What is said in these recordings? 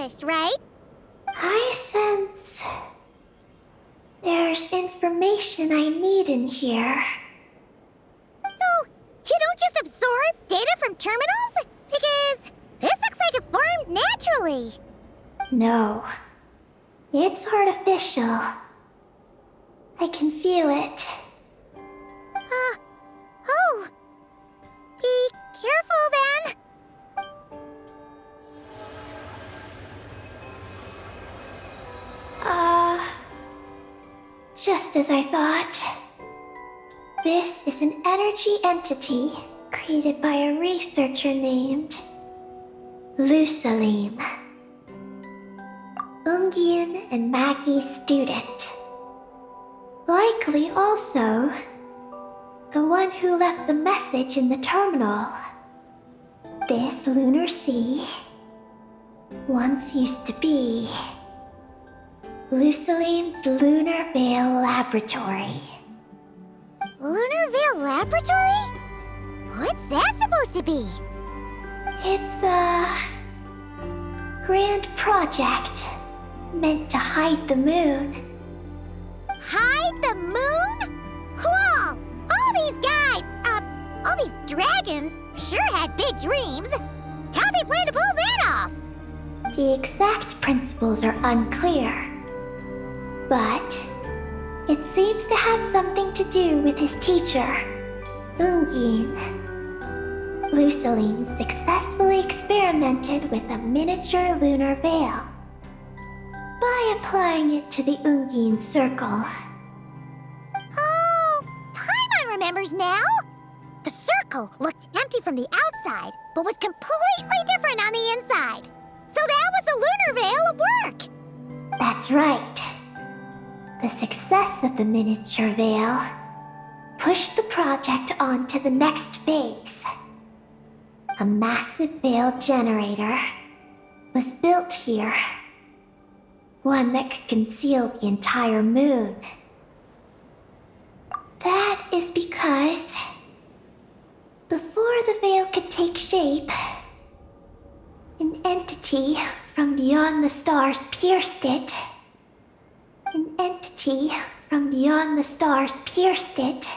accomplished, right? I sense there's information I need in here. So, you don't just absorb data from terminals? Because this looks like it formed naturally. No, it's artificial. I can feel it. Oh. Be careful then. Just as I thought. This is an energy entity created by a researcher named Lusalim. Ungie and Maggie's student. Likely also the one who left the message in the terminal. This lunar sea once used to be Lusalim's Lunar Veil Laboratory. Lunar Veil Laboratory? What's that supposed to be? It's a grand project meant to hide the moon. Hide the moon? Whoa! All these guys, all these dragons sure had big dreams. How'd they plan to pull that off? The exact principles are unclear, but it seems to have something to do with his teacher, Ungie. Lusalim successfully experimented with a miniature lunar veil by applying it to the Ungie circle. Oh, Paimon remembers now. The circle looked empty from the outside, but was completely different on the inside. So that was the lunar veil at work. That's right. The success of the miniature veil pushed the project on to the next phase. A massive veil generator was built here. One that could conceal the entire moon. That is because before the veil could take shape, an entity from beyond the stars pierced it. An entity from beyond the stars pierced it.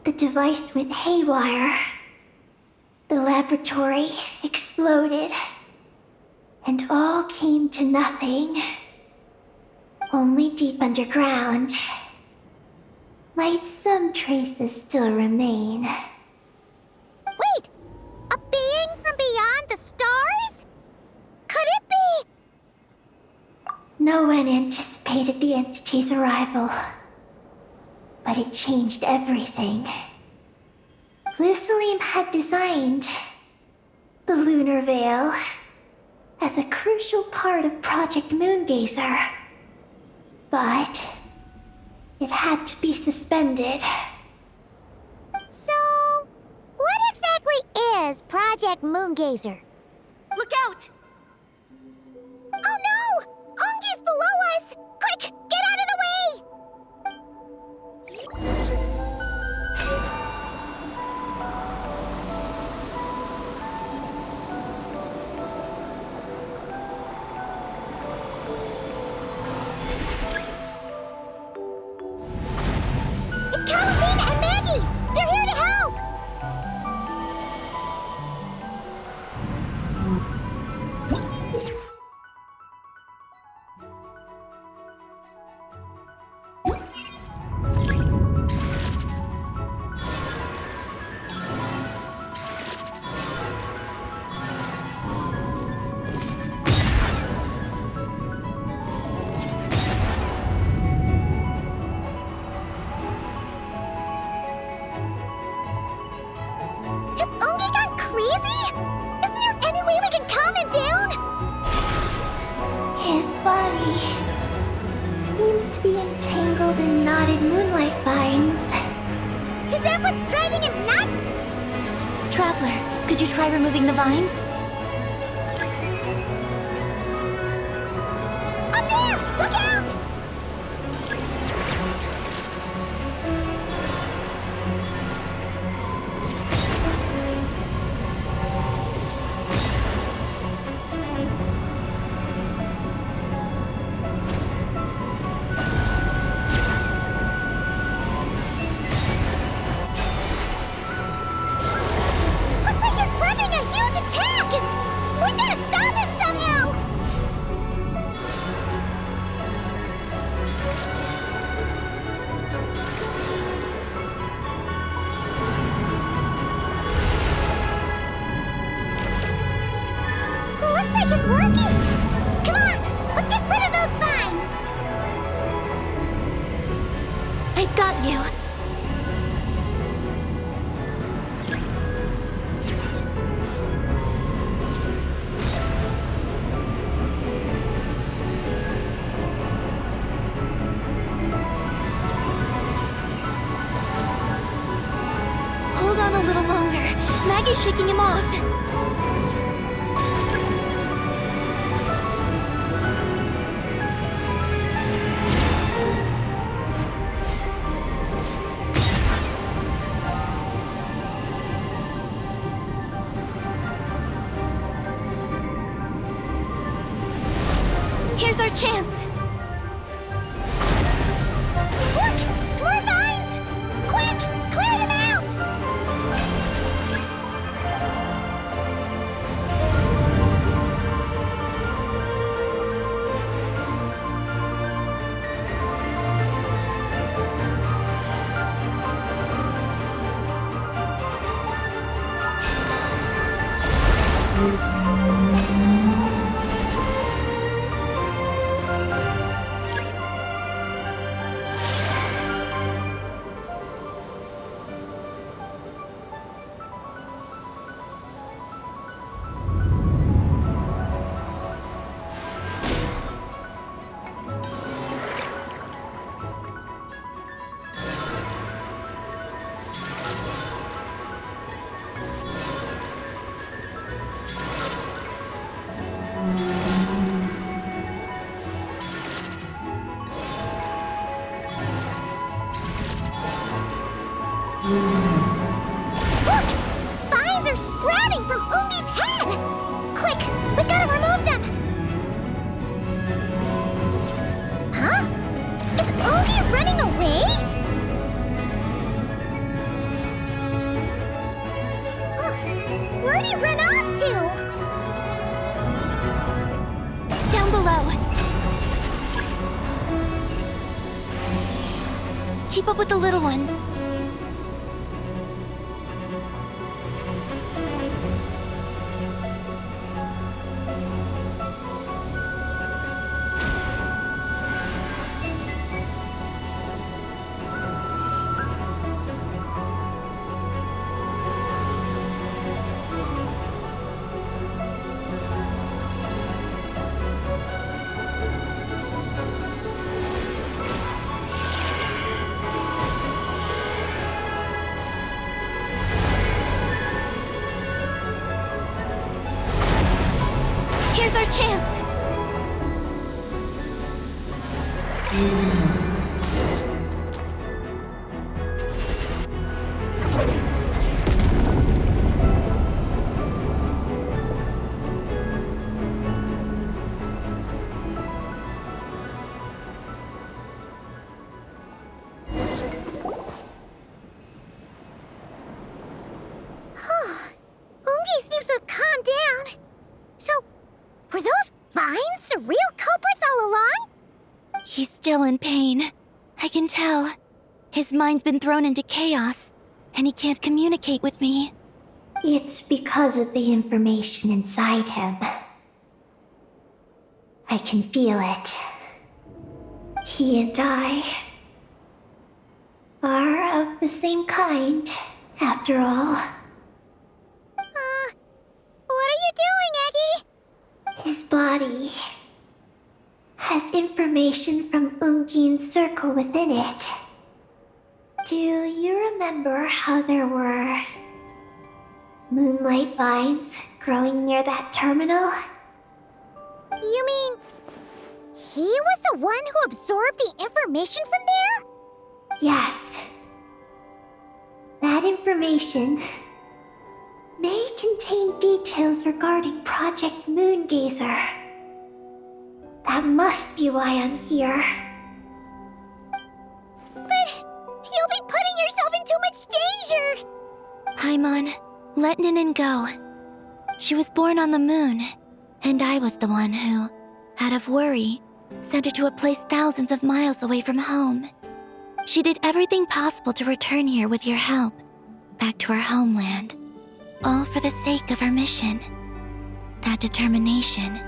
The device went haywire. The laboratory exploded. And all came to nothing. Only deep underground might some traces still remain. Wait! A being from beyond the stars? Could it be? No one anticipated the entity's arrival, but it changed everything. Lusalim had designed the lunar veil as a crucial part of Project Moongazer, but it had to be suspended. So, what exactly is Project Moongazer? Look out! Oh no! Ungie's below us! Quick, get out of the way! It's Kalamina and Maggie! They're here to help! Has Ungie gone crazy? Isn't there any way we can calm him down? His body seems to be entangled in knotted moonlight vines. Is that what's driving him nuts? Traveler, could you try removing the vines? Up there! Look out! on a little longer. Maggie's shaking him off. Here's our chance. Look! More vines! Quick! Clear them out! Look! Vines are sprouting from Ungie's head! Quick! We gotta remove them! Huh? Is Ungie running away? Where'd he run off to? Down below. Keep up with the little ones. Here's our chance. Ungie seems to have calmed down. So, were those vines the real culprits all along? He's still in pain. I can tell. His mind's been thrown into chaos, and he can't communicate with me. It's because of the information inside him. I can feel it. He and I are of the same kind, after all. What are you doing, Maggie? His body has information from Ungi's circle within it. Do you remember how there were moonlight vines growing near that terminal? You mean he was the one who absorbed the information from there? Yes. That information may contain details regarding Project Moongazer. That must be why I'm here. But you'll be putting yourself in too much danger! Paimon, let Ninin go. She was born on the moon, and I was the one who, out of worry, sent her to a place thousands of miles away from home. She did everything possible to return here with your help, back to her homeland, all for the sake of her mission. That determination,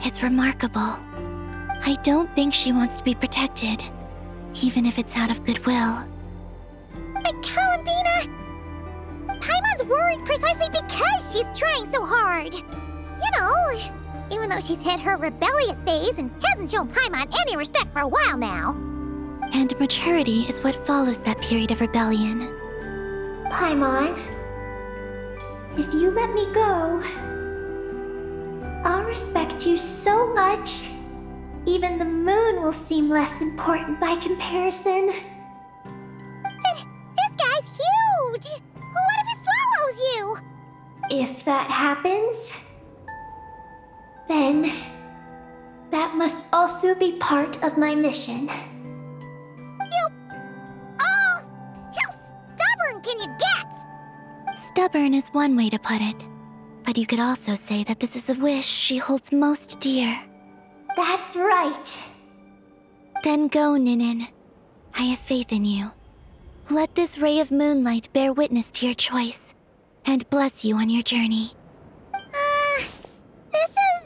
it's remarkable. I don't think she wants to be protected, even if it's out of goodwill. But Columbina, Paimon's worried precisely because she's trying so hard. You know, even though she's had her rebellious days and hasn't shown Paimon any respect for a while now. And maturity is what follows that period of rebellion. Paimon, if you let me go, I'll respect you so much, even the moon will seem less important by comparison. This guy's huge! What if it swallows you? If that happens, then that must also be part of my mission. How stubborn can you get? Stubborn is one way to put it. But you could also say that this is a wish she holds most dear. That's right. Then go, Ninin. I have faith in you. Let this ray of moonlight bear witness to your choice, and bless you on your journey. This is...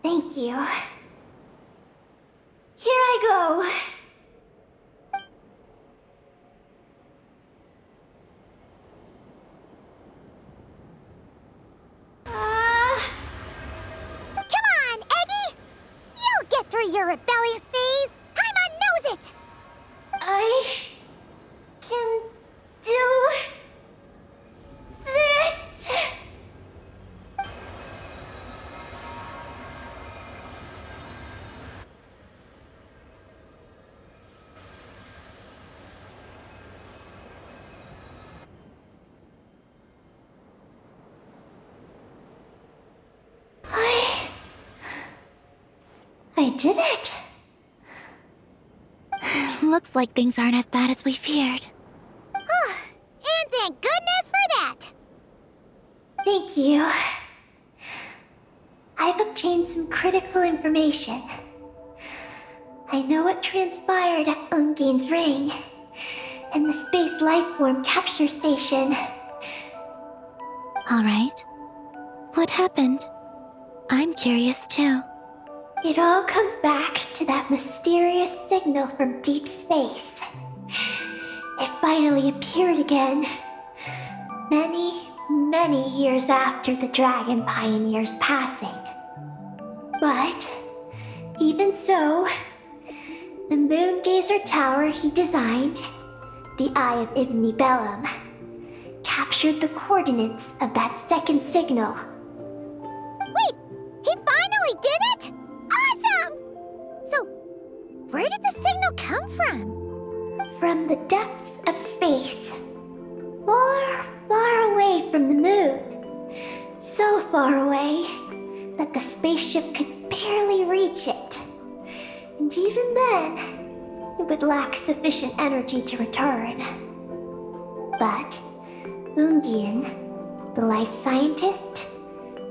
Thank you. Here I go. Come on, Eggie! You'll get through your rebellious phase! Paimon knows it! I can do this. I did it. Looks like things aren't as bad as we feared. And thank goodness for that! Thank you. I've obtained some critical information. I know what transpired at Ungie's ring and the space lifeform capture station. All right. What happened? I'm curious too. It all comes back to that mysterious signal from deep space. It finally appeared again, many years after the Dragon Pioneer's passing. But, even so, the Moongazer Tower he designed, the Eye of Ibn Bellum, captured the coordinates of that second signal. Wait! He finally did it?! Awesome! So, where did the signal come from? From the depths of space. Far away from the moon. So far away that the spaceship could barely reach it. And even then, it would lack sufficient energy to return. But Ungie, the life scientist,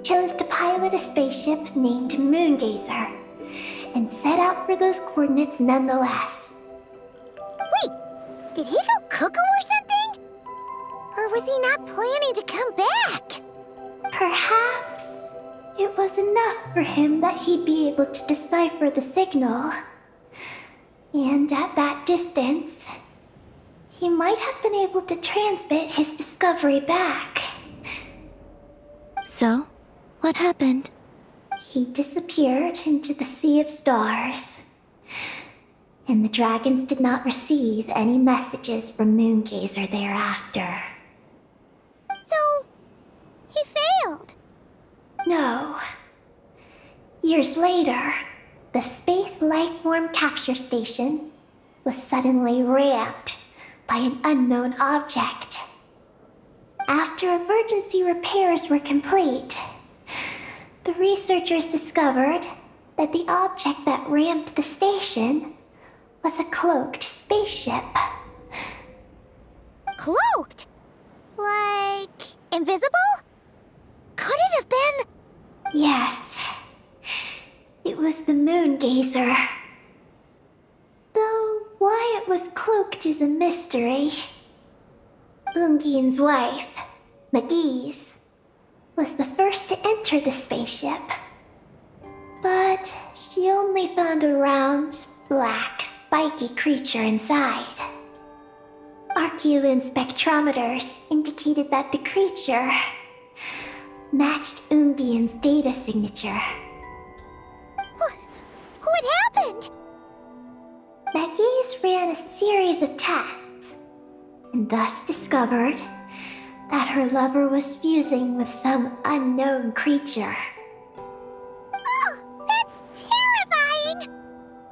chose to pilot a spaceship named Moongazer and set out for those coordinates nonetheless. Wait, did he go cuckoo or something? Or was he not planning to come back? Perhaps it was enough for him that he'd be able to decipher the signal. And at that distance, he might have been able to transmit his discovery back. So, what happened? He disappeared into the sea of stars. And the dragons did not receive any messages from Moongazer thereafter. So, he failed. No. Years later, the space lifeform capture station was suddenly ramped by an unknown object. After emergency repairs were complete, the researchers discovered that the object that ramped the station was a cloaked spaceship. Cloaked? Like, invisible? Could it have been... Yes, it was the Moongazer. Though why it was cloaked is a mystery. Ungie's wife, Maggie, was the first to enter the spaceship. But she only found a round, black, spiky creature inside. Archeloon spectrometers indicated that the creature matched Ungie's data signature. What happened? Maggie scientists ran a series of tests, and thus discovered that her lover was fusing with some unknown creature. Oh, that's terrifying!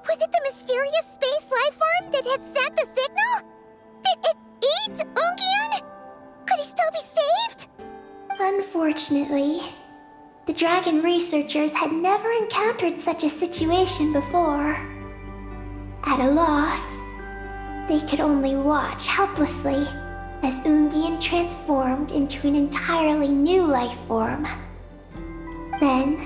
Was it the mysterious space life form that had sent the signal? Did it eat Ungie? Could he still be saved? Unfortunately, the dragon researchers had never encountered such a situation before. At a loss, they could only watch helplessly as Ungie transformed into an entirely new life form. Then,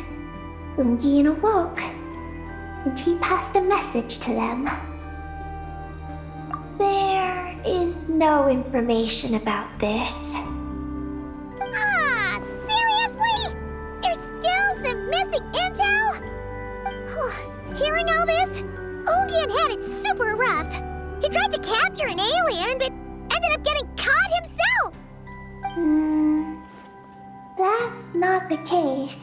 Ungie awoke, and he passed a message to them. There is no information about this. Ah, seriously? There's still some missing intel? Hearing all this, Ungie had it super rough. He tried to capture an alien, but ended up getting caught himself. That's not the case.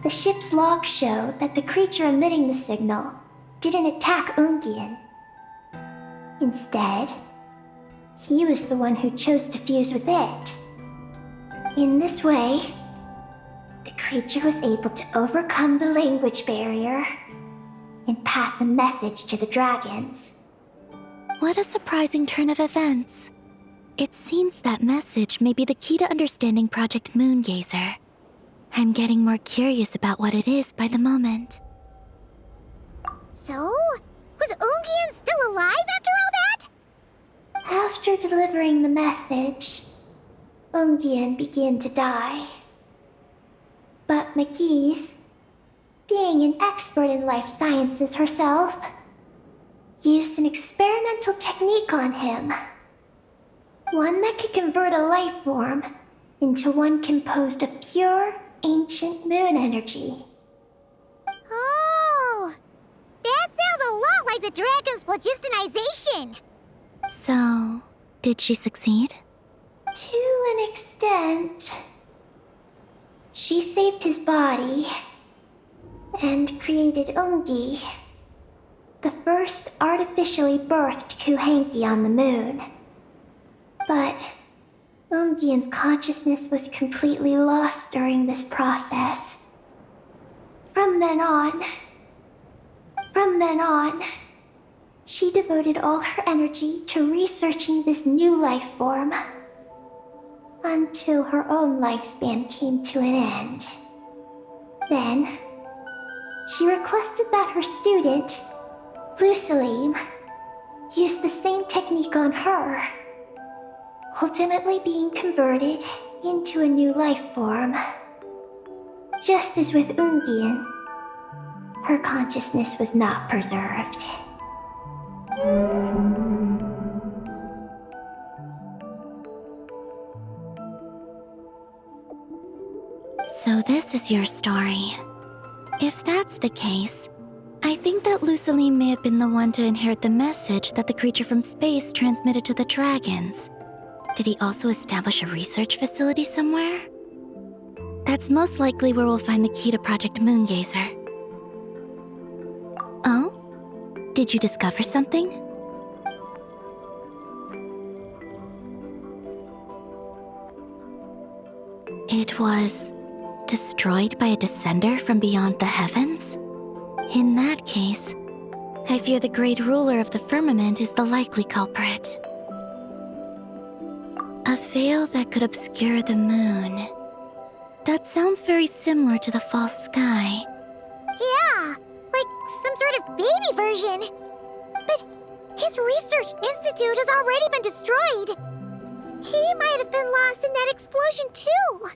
The ship's logs show that the creature emitting the signal didn't attack Ungie. Instead, he was the one who chose to fuse with it. In this way, the creature was able to overcome the language barrier and pass a message to the dragons. What a surprising turn of events. It seems that message may be the key to understanding Project Moongazer. I'm getting more curious about what it is by the moment. So, was Ungie still alive after all that? After delivering the message, Ungie began to die. But Maggie's, being an expert in life sciences herself, used an experimental technique on him. One that could convert a life form into one composed of pure, ancient moon energy. Oh, that sounds a lot like the dragon's phlogistonization. So, did she succeed? To an extent. She saved his body and created Ungie, the first artificially birthed Kuuhenki on the moon. But Ungie's consciousness was completely lost during this process. From then on, she devoted all her energy to researching this new life form, until her own lifespan came to an end. Then, she requested that her student, Lusalim, use the same technique on her, ultimately being converted into a new life form. Just as with Ungie, her consciousness was not preserved. So this is your story. If that's the case, I think that Lusaline may have been the one to inherit the message that the creature from space transmitted to the dragons. Did he also establish a research facility somewhere? That's most likely where we'll find the key to Project Moongazer. Oh? Did you discover something? It was destroyed by a descender from beyond the heavens? In that case, I fear the great ruler of the firmament is the likely culprit. A veil that could obscure the moon. That sounds very similar to the false sky. Yeah, like some sort of baby version. But his research institute has already been destroyed. He might have been lost in that explosion too.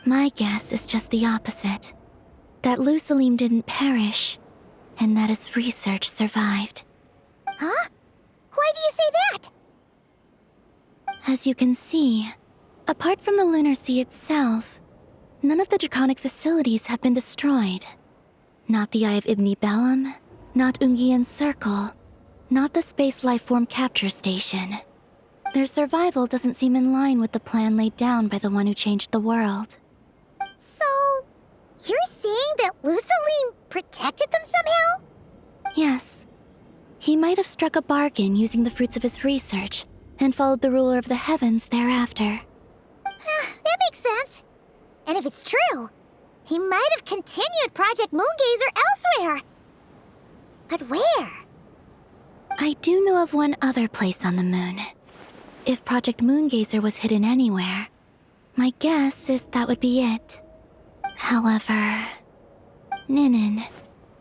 My guess is just the opposite. That Lusalim didn't perish, and that his research survived. Huh? Why do you say that? As you can see, apart from the lunar sea itself, none of the draconic facilities have been destroyed. Not the Eye of Ibni Bellum, not Ungian's Circle, not the space lifeform capture station. Their survival doesn't seem in line with the plan laid down by the one who changed the world. So, you're saying that Lusaline protected them somehow? Yes. He might have struck a bargain using the fruits of his research and followed the ruler of the heavens thereafter. That makes sense. And if it's true, he might have continued Project Moongazer elsewhere. But where? I do know of one other place on the moon. If Project Moongazer was hidden anywhere, my guess is that would be it. However, Ninin,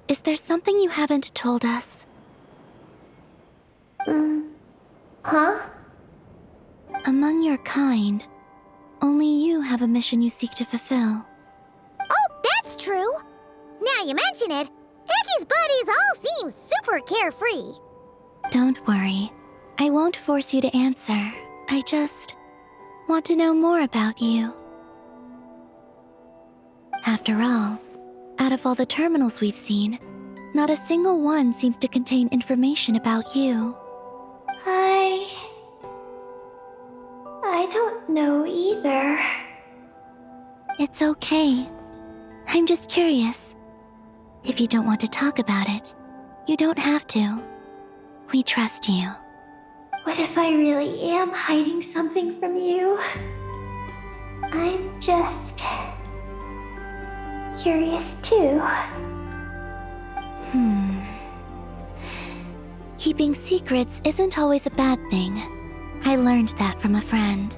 is there something you haven't told us? Huh? Among your kind, only you have a mission you seek to fulfill. Oh, that's true. Now you mention it, Maggie's buddies all seem super carefree. Don't worry. I won't force you to answer. I just want to know more about you. After all, out of all the terminals we've seen, not a single one seems to contain information about you. I don't know either. It's okay. I'm just curious. If you don't want to talk about it, you don't have to. We trust you. What if I really am hiding something from you? I'm just curious too. Keeping secrets isn't always a bad thing. I learned that from a friend.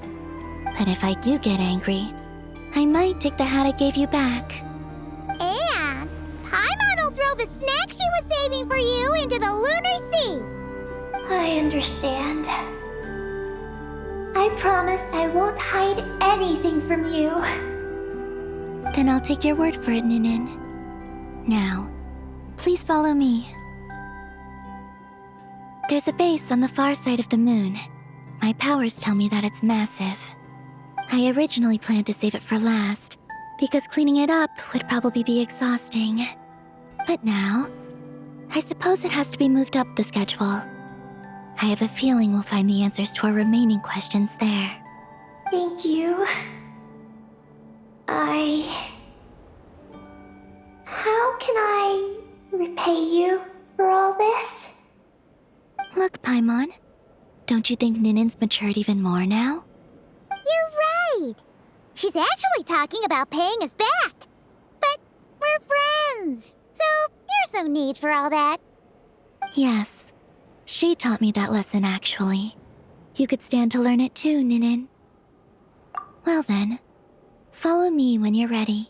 But if I do get angry, I might take the hat I gave you back. And Paimon will throw the snack she was saving for you into the lunar sea. I understand. I promise I won't hide anything from you. Then I'll take your word for it, Ninin. Now, please follow me. There's a base on the far side of the moon. My powers tell me that it's massive. I originally planned to save it for last, because cleaning it up would probably be exhausting. But now, I suppose it has to be moved up the schedule. I have a feeling we'll find the answers to our remaining questions there. Thank you. How can I repay you for all this? Look, Paimon, don't you think Ninin's matured even more now? You're right. She's actually talking about paying us back. But we're friends, so there's no need for all that. Yes, she taught me that lesson actually. You could stand to learn it too, Ninin. Well then, follow me when you're ready.